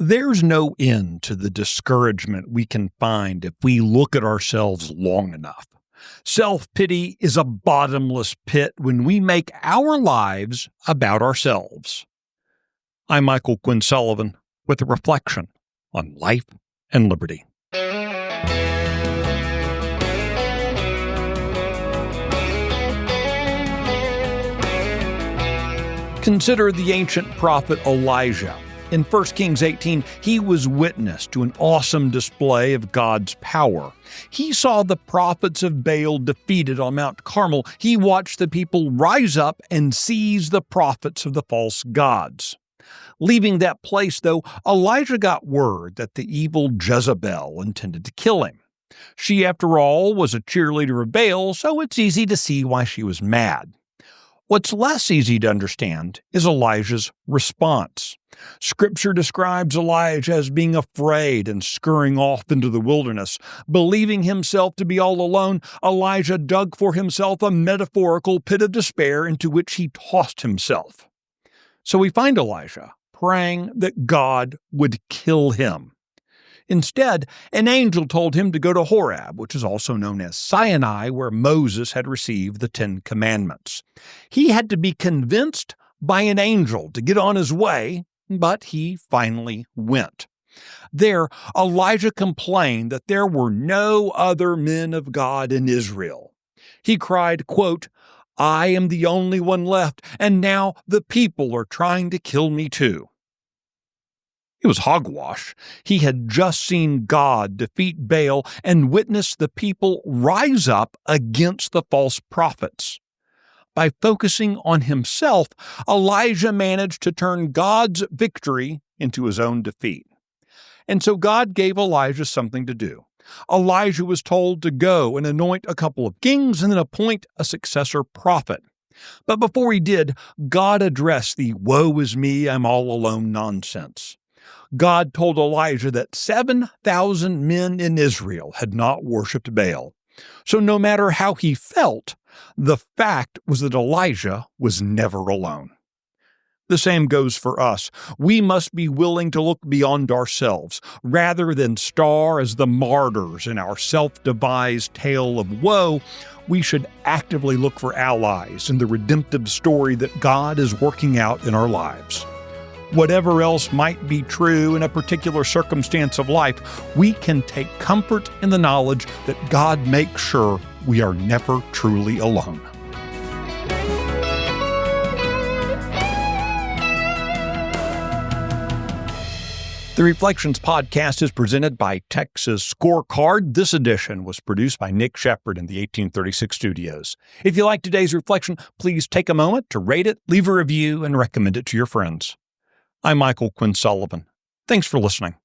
There's no end to the discouragement we can find if we look at ourselves long enough. Self-pity is a bottomless pit when we make our lives about ourselves. I'm Michael Quinn Sullivan with a reflection on life and liberty. Consider the ancient prophet Elijah. In 1 Kings 18, he was witness to an awesome display of God's power. He saw the prophets of Baal defeated on Mount Carmel. He watched the people rise up and seize the prophets of the false gods. Leaving that place, though, Elijah got word that the evil Jezebel intended to kill him. She, after all, was a cheerleader of Baal, so it's easy to see why she was mad. What's less easy to understand is Elijah's response. Scripture describes Elijah as being afraid and scurrying off into the wilderness. Believing himself to be all alone, Elijah dug for himself a metaphorical pit of despair into which he tossed himself. So we find Elijah praying that God would kill him. Instead, an angel told him to go to Horeb, which is also known as Sinai, where Moses had received the 10 Commandments. He had to be convinced by an angel to get on his way, but he finally went. There, Elijah complained that there were no other men of God in Israel. He cried, quote, "I am the only one left, and now the people are trying to kill me too." It was hogwash. He had just seen God defeat Baal and witnessed the people rise up against the false prophets. By focusing on himself, Elijah managed to turn God's victory into his own defeat. And so God gave Elijah something to do. Elijah was told to go and anoint a couple of kings and then appoint a successor prophet. But before he did, God addressed the "woe is me, I'm all alone" nonsense. God told Elijah that 7,000 men in Israel had not worshipped Baal. So no matter how he felt, the fact was that Elijah was never alone. The same goes for us. We must be willing to look beyond ourselves. Rather than star as the martyrs in our self-devised tale of woe, we should actively look for allies in the redemptive story that God is working out in our lives. Whatever else might be true in a particular circumstance of life, we can take comfort in the knowledge that God makes sure we are never truly alone. The Reflections podcast is presented by Texas Scorecard. This edition was produced by Nick Shepard in the 1836 studios. If you like today's reflection, please take a moment to rate it, leave a review, and recommend it to your friends. I'm Michael Quinn Sullivan. Thanks for listening.